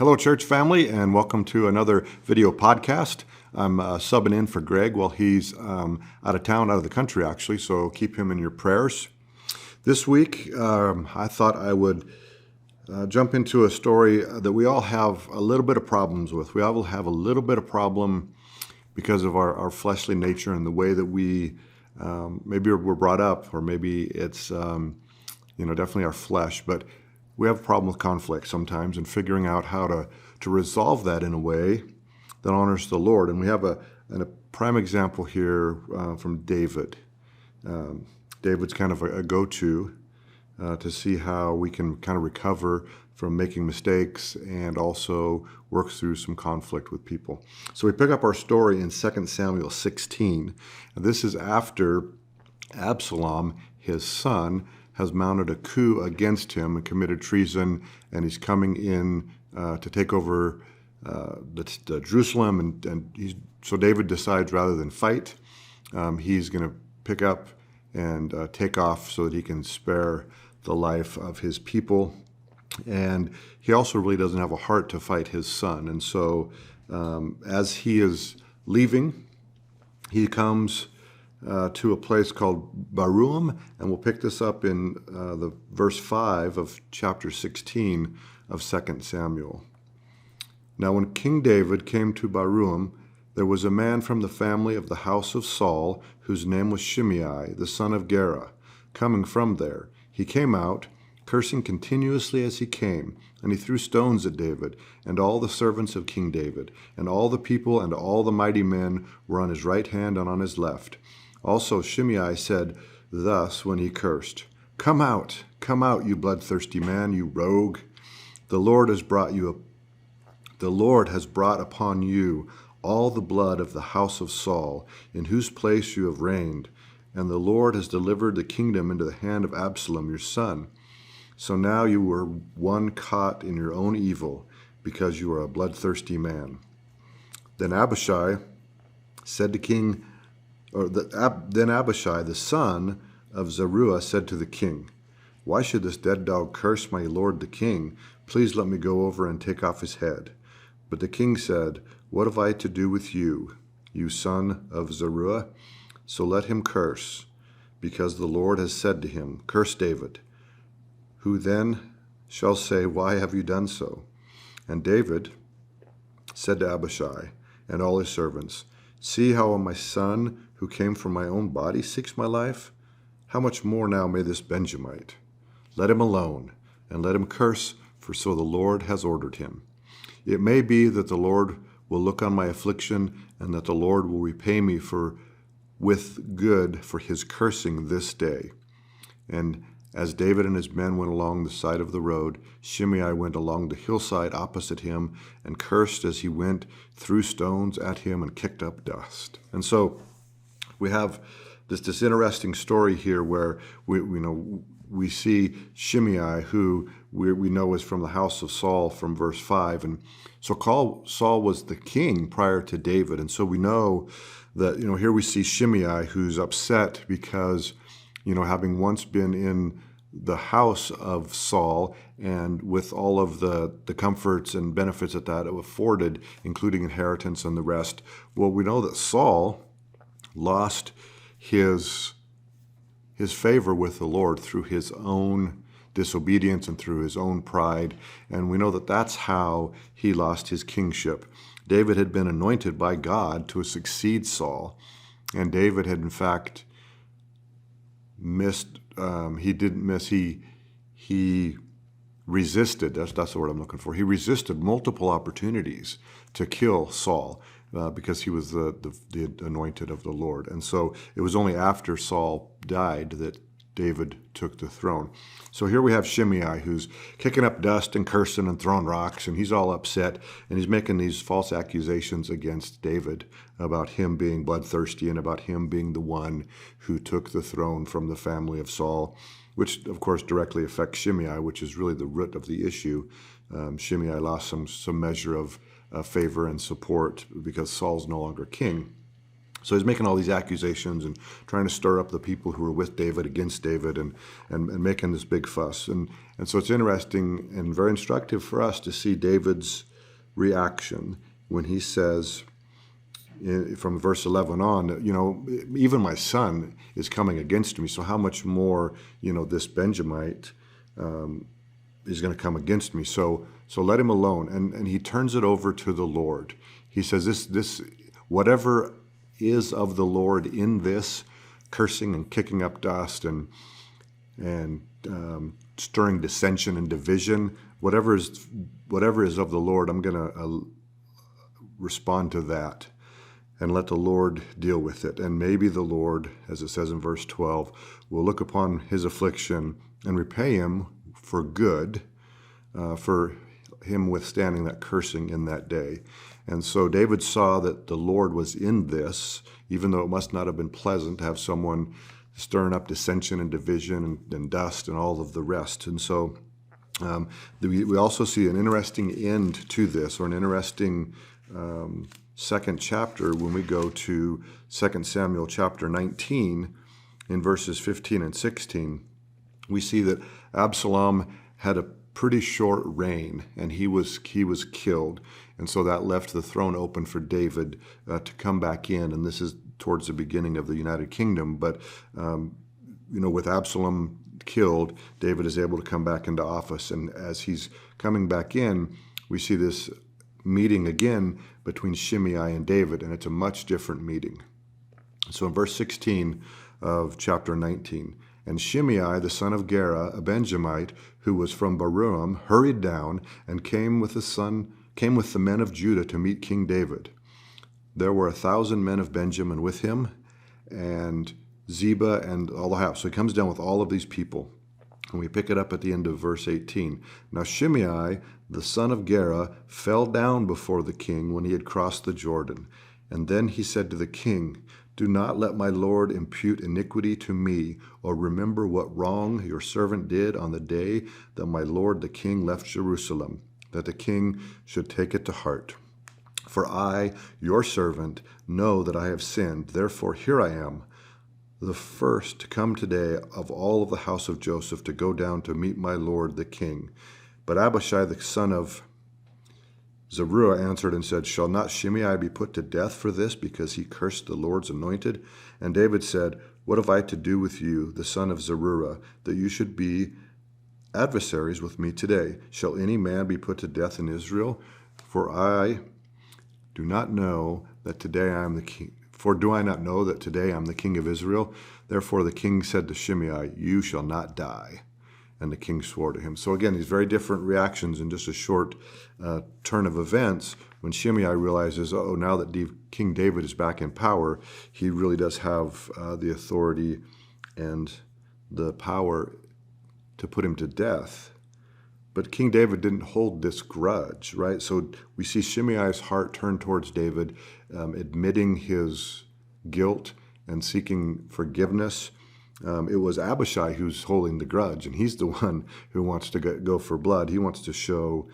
Hello, church family, and welcome to another video podcast. I'm subbing in for Greg while he's out of town, out of the country, actually, so keep him in your prayers. This week, I thought I would jump into a story that we all have a little bit of problems with. We all have a little bit of problem because of our fleshly nature and the way that we maybe we're brought up, or maybe it's definitely our flesh, but we have a problem with conflict sometimes and figuring out how to resolve that in a way that honors the Lord. And we have a prime example here from David. David's kind of a go-to to see how we can kind of recover from making mistakes and also work through some conflict with people. So we pick up our story in 2 Samuel 16. And this is after Absalom, his son, has mounted a coup against him and committed treason, and he's coming in to take over the Jerusalem. So David decides rather than fight, he's going to pick up and take off so that he can spare the life of his people. And he also really doesn't have a heart to fight his son. And so as he is leaving, he comes to a place called Barum, and we'll pick this up in the verse 5 of chapter 16 of 2 Samuel. Now when King David came to Barum, there was a man from the family of the house of Saul, whose name was Shimei, the son of Gera, coming from there. He came out, cursing continuously as he came, and he threw stones at David, and all the servants of King David, and all the people and all the mighty men were on his right hand and on his left. Also Shimei said thus when he cursed, come out, you bloodthirsty man, you rogue. The Lord has brought upon you all the blood of the house of Saul, in whose place you have reigned, and the Lord has delivered the kingdom into the hand of Absalom your son. So now you were one caught in your own evil, because you are a bloodthirsty man. Then Abishai said to King Then Abishai, the son of Zeruiah, said to the king, why should this dead dog curse my lord the king? Please let me go over and take off his head. But the king said, what have I to do with you, you son of Zeruiah? So let him curse, because the Lord has said to him, curse David. Who then shall say, why have you done so? And David said to Abishai and all his servants, see how my son, who came from my own body, seeks my life? How much more now may this Benjamite? Let him alone, and let him curse, for so the Lord has ordered him. It may be that the Lord will look on my affliction, and that the Lord will repay me with good for his cursing this day. And as David and his men went along the side of the road, Shimei went along the hillside opposite him and cursed as he went, threw stones at him and kicked up dust. And so we have this interesting story here where we see Shimei, who we know is from the house of Saul from verse 5. And so Saul was the king prior to David. And so we know that, here we see Shimei, who's upset because having once been in the house of Saul and with all of the comforts and benefits that afforded, including inheritance and the rest, well, we know that Saul lost his favor with the Lord through his own disobedience and through his own pride. And we know that that's how he lost his kingship. David had been anointed by God to succeed Saul, and David had in fact missed. He didn't miss. He resisted. That's the word I'm looking for. He resisted multiple opportunities to kill Saul because he was the anointed of the Lord. And so it was only after Saul died that David took the throne. So here we have Shimei, who's kicking up dust and cursing and throwing rocks, and he's all upset, and he's making these false accusations against David about him being bloodthirsty and about him being the one who took the throne from the family of Saul, which of course directly affects Shimei, which is really the root of the issue. Shimei lost some measure of favor and support because Saul's no longer king. So he's making all these accusations and trying to stir up the people who were with David against David and making this big fuss. And so it's interesting and very instructive for us to see David's reaction when he says, from verse 11 on, even my son is coming against me. So how much more, this Benjamite is going to come against me. So let him alone. And he turns it over to the Lord. He says, this whatever is of the Lord in this cursing and kicking up dust and stirring dissension and division, whatever is of the Lord, I'm going to respond to that and let the Lord deal with it. And maybe the Lord, as it says in verse 12, will look upon his affliction and repay him for good, for him withstanding that cursing in that day. And so David saw that the Lord was in this, even though it must not have been pleasant to have someone stirring up dissension and division and dust and all of the rest. And so we also see an interesting end to this, or an interesting second chapter when we go to 2 Samuel chapter 19 in verses 15 and 16. We see that Absalom had a pretty short reign, and he was killed, and so that left the throne open for David to come back in. And this is towards the beginning of the United Kingdom. But with Absalom killed, David is able to come back into office, and as he's coming back in, we see this meeting again between Shimei and David, and it's a much different meeting. So in verse 16 of chapter 19, and Shimei, the son of Gera, a Benjamite, who was from Barum, hurried down and came with the men of Judah to meet King David. There were 1,000 men of Benjamin with him, and Ziba and all the house. So he comes down with all of these people. And we pick it up at the end of verse 18. Now Shimei, the son of Gera, fell down before the king when he had crossed the Jordan. And then he said to the king, do not let my lord impute iniquity to me, or remember what wrong your servant did on the day that my lord the king left Jerusalem, that the king should take it to heart. For I, your servant, know that I have sinned. Therefore here I am, the first to come today of all of the house of Joseph, to go down to meet my lord the king. But Abishai the son of Zeruiah answered and said, shall not Shimei be put to death for this, because he cursed the Lord's anointed? And David said, what have I to do with you, the son of Zeruiah, that you should be adversaries with me today? Shall any man be put to death in Israel? For I do not know that today I am the king. For do I not know that today I am the king of Israel? Therefore the king said to Shimei, you shall not die. And the king swore to him. So again, these very different reactions in just a short turn of events. When Shimei realizes, oh, now that King David is back in power, he really does have the authority and the power to put him to death. But King David didn't hold this grudge, right? So we see Shimei's heart turn towards David, admitting his guilt and seeking forgiveness. It was Abishai who's holding the grudge, and he's the one who wants to go for blood. He wants to show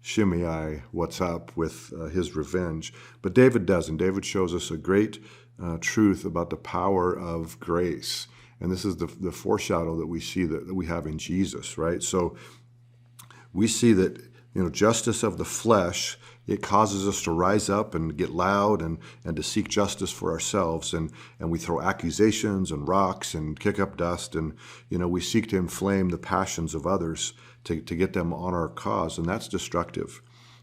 Shimei what's up with his revenge. But David doesn't. David shows us a great truth about the power of grace. And this is the foreshadow that we see that we have in Jesus, right? So we see that, justice of the flesh, it causes us to rise up and get loud and to seek justice for ourselves. And we throw accusations and rocks and kick up dust. And, we seek to inflame the passions of others to get them on our cause. And that's destructive.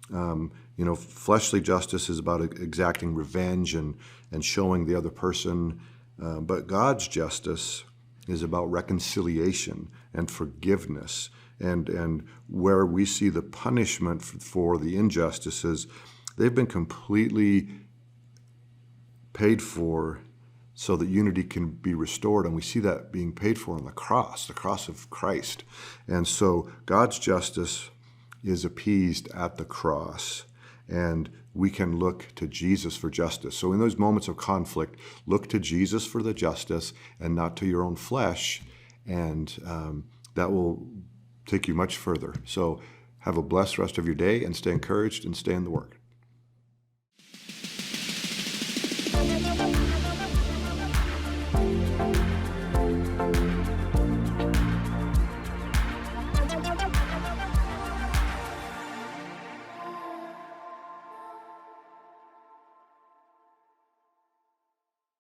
Fleshly justice is about exacting revenge and showing the other person. But God's justice is about reconciliation and forgiveness. And where we see the punishment for the injustices, they've been completely paid for so that unity can be restored. And we see that being paid for on the cross of Christ. And so God's justice is appeased at the cross, and we can look to Jesus for justice. So in those moments of conflict, look to Jesus for the justice and not to your own flesh, and that will take you much further. So have a blessed rest of your day, and stay encouraged and stay in the Word.